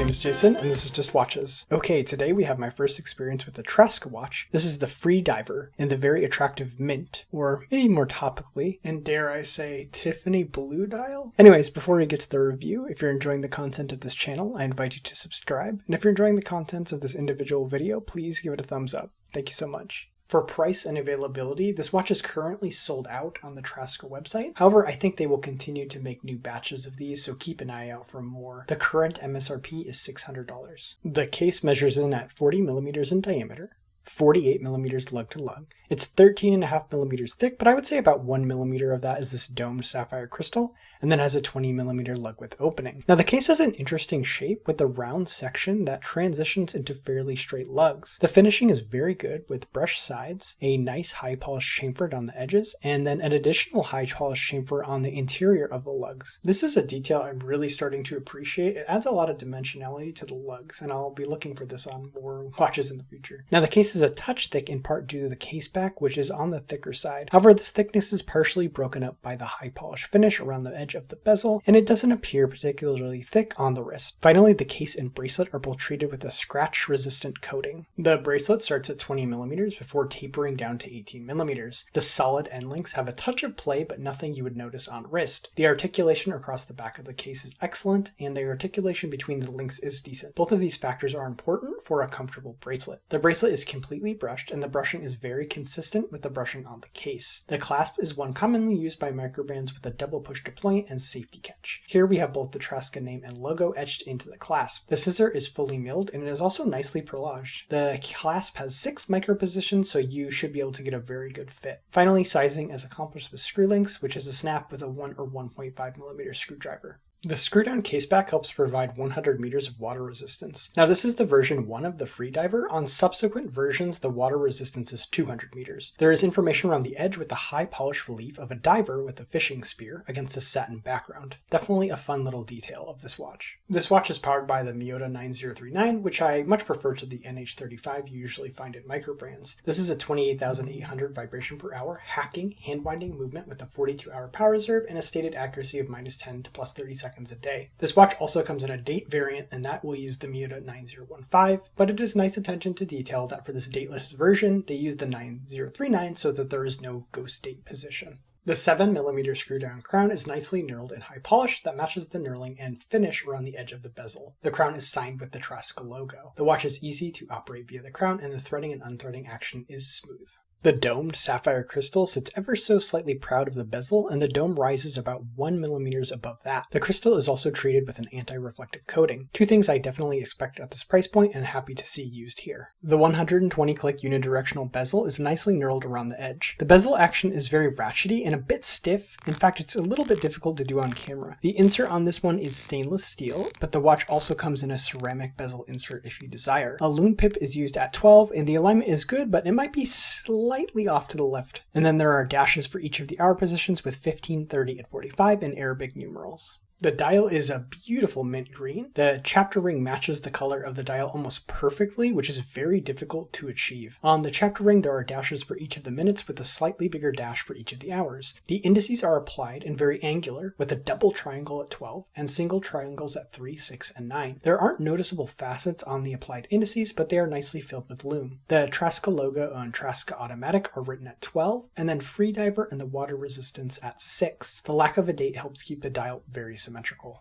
name is Jason, and this is Just Watches. Okay, today we have my first experience with the Traska watch. This is the Freediver in the very attractive mint, or maybe more topically, and dare I say, Tiffany blue dial? Anyways, before we get to the review, if you're enjoying the content of this channel, I invite you to subscribe, and if you're enjoying the contents of this individual video, please give it a thumbs up. Thank you so much. For price and availability, this watch is currently sold out on the Traska website. However, I think they will continue to make new batches of these, so keep an eye out for more. The current MSRP is $600. The case measures in at 40 millimeters in diameter, 48 millimeters lug to lug. It's 13.5 millimeters thick, but I would say about 1 millimeter of that is this domed sapphire crystal, and then has a 20 millimeter lug width opening. Now the case has an interesting shape with a round section that transitions into fairly straight lugs. The finishing is very good with brushed sides, a nice high polished chamfer on the edges, and then an additional high polished chamfer on the interior of the lugs. This is a detail I'm really starting to appreciate. It adds a lot of dimensionality to the lugs, and I'll be looking for this on more watches in the future. Now the case is a touch thick in part due to the Caseback, which is on the thicker side. However, this thickness is partially broken up by the high polish finish around the edge of the bezel, and it doesn't appear particularly thick on the wrist. Finally, the case and bracelet are both treated with a scratch resistant coating. The bracelet starts at 20 millimeters before tapering down to 18 millimeters. The solid end links have a touch of play, but nothing you would notice on wrist. The articulation across the back of the case is excellent, and the articulation between the links is decent. Both of these factors are important for a comfortable bracelet. The bracelet is completely brushed, and the brushing is very consistent with the brushing on the case. The clasp is one commonly used by microbands with a double push to point and safety catch. Here we have both the Traska name and logo etched into the clasp. The scissor is fully milled, and it is also nicely prolonged. The clasp has 6 micro positions, so you should be able to get a very good fit. Finally, sizing is accomplished with screw links, which is a snap with a 1 or 1.5 millimeter screwdriver. The screw-down caseback helps provide 100 meters of water resistance. Now this is the version 1 of the Freediver. On subsequent versions, the water resistance is 200 meters. There is information around the edge with the high polished relief of a diver with a fishing spear against a satin background. Definitely a fun little detail of this watch. This watch is powered by the Miyota 9039, which I much prefer to the NH35 you usually find at microbrands. This is a 28,800 vibration per hour, hacking, hand-winding movement with a 42-hour power reserve and a stated accuracy of -10 to +30 seconds a day. This watch also comes in a date variant, and that will use the Miyota 9015, but it is nice attention to detail that for this dateless version, they use the 9039 so that there is no ghost date position. The 7 millimeter screw down crown is nicely knurled and high polished that matches the knurling and finish around the edge of the bezel. The crown is signed with the Traska logo. The watch is easy to operate via the crown, and the threading and unthreading action is smooth. The domed sapphire crystal sits ever so slightly proud of the bezel, and the dome rises about 1 millimeters above that. The crystal is also treated with an anti-reflective coating. 2 things I definitely expect at this price point and happy to see used here. The 120 click unidirectional bezel is nicely knurled around the edge. The bezel action is very ratchety and a bit stiff. In fact, it's a little bit difficult to do on camera. The insert on this one is stainless steel, but the watch also comes in a ceramic bezel insert if you desire. A Lume pip is used at 12, and the alignment is good, but it might be slightly off to the left. And then there are dashes for each of the hour positions with 15, 30, and 45 in Arabic numerals. The dial is a beautiful mint green. The chapter ring matches the color of the dial almost perfectly, which is very difficult to achieve. On the chapter ring, there are dashes for each of the minutes with a slightly bigger dash for each of the hours. The indices are applied and very angular, with a double triangle at 12 and single triangles at 3, 6, and 9. There aren't noticeable facets on the applied indices, but they are nicely filled with lume. The Traska logo on Traska Automatic are written at 12, and then Freediver and the water resistance at 6. The lack of a date helps keep the dial very symmetrical.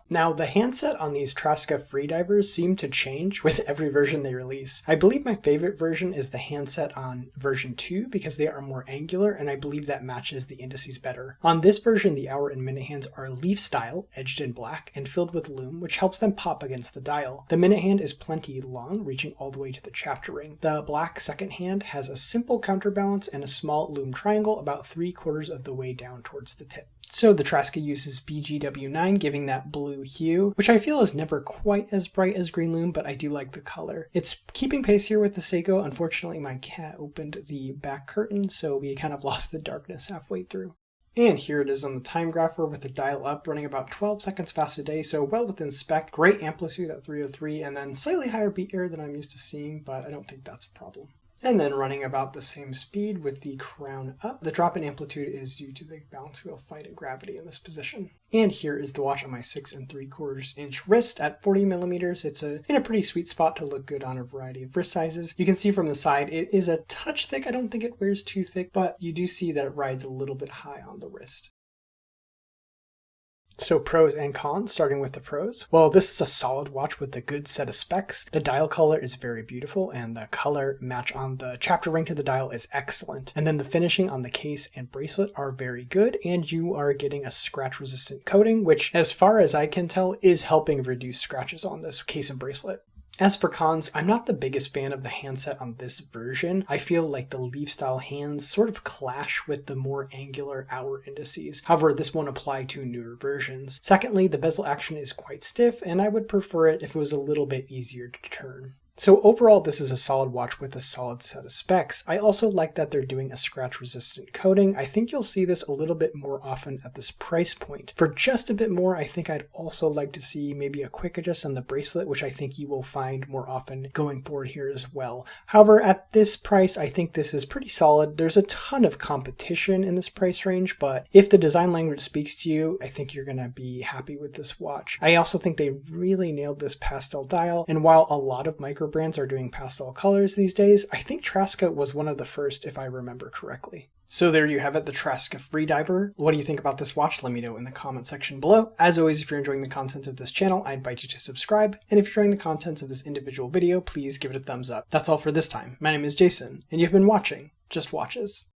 Now, the handset on these Traska Freedivers seem to change with every version they release. I believe my favorite version is the handset on version 2 because they are more angular, and I believe that matches the indices better. On this version, the hour and minute hands are leaf style, edged in black, and filled with lume, which helps them pop against the dial. The minute hand is plenty long, reaching all the way to the chapter ring. The black second hand has a simple counterbalance and a small lume triangle about 3/4 of the way down towards the tip. So the Traska uses BGW9, giving that blue hue, which I feel is never quite as bright as green lume, but I do like the color. It's keeping pace here with the Seiko. Unfortunately, my cat opened the back curtain, so we kind of lost the darkness halfway through. And here it is on the Timegrapher with the dial up, running about 12 seconds fast a day, so well within spec. Great amplitude at 303, and then slightly higher beat error than I'm used to seeing, but I don't think that's a problem. and then running about the same speed with the crown up. The drop in amplitude is due to the balance wheel fighting gravity in this position. And here is the watch on my 6 3/4 inch wrist at 40 millimeters. It's in a pretty sweet spot to look good on a variety of wrist sizes. You can see from the side it is a touch thick. I don't think it wears too thick, but you do see that it rides a little bit high on the wrist. So pros and cons, starting with the pros. Well, this is a solid watch with a good set of specs. The dial color is very beautiful, and the color match on the chapter ring to the dial is excellent. And then the finishing on the case and bracelet are very good, and you are getting a scratch-resistant coating, which, as far as I can tell, is helping reduce scratches on this case and bracelet. As for cons, I'm not the biggest fan of the handset on this version. I feel like the leaf style hands sort of clash with the more angular hour indices. However, this won't apply to newer versions. Secondly, the bezel action is quite stiff, and I would prefer it if it was a little bit easier to turn. So overall, this is a solid watch with a solid set of specs. I also like that they're doing a scratch-resistant coating. I think you'll see this a little bit more often at this price point. For just a bit more, I think I'd also like to see maybe a quick adjust on the bracelet, which I think you will find more often going forward here as well. However, at this price, I think this is pretty solid. There's a ton of competition in this price range, but if the design language speaks to you, I think you're going to be happy with this watch. I also think they really nailed this pastel dial, and while a lot of micro brands are doing pastel colors these days, I think Traska was one of the first, if I remember correctly. So there you have it, the Traska Freediver. What do you think about this watch? Let me know in the comment section below. As always, if you're enjoying the content of this channel, I invite you to subscribe. And if you're enjoying the contents of this individual video, please give it a thumbs up. That's all for this time. My name is Jason, and you've been watching Just Watches.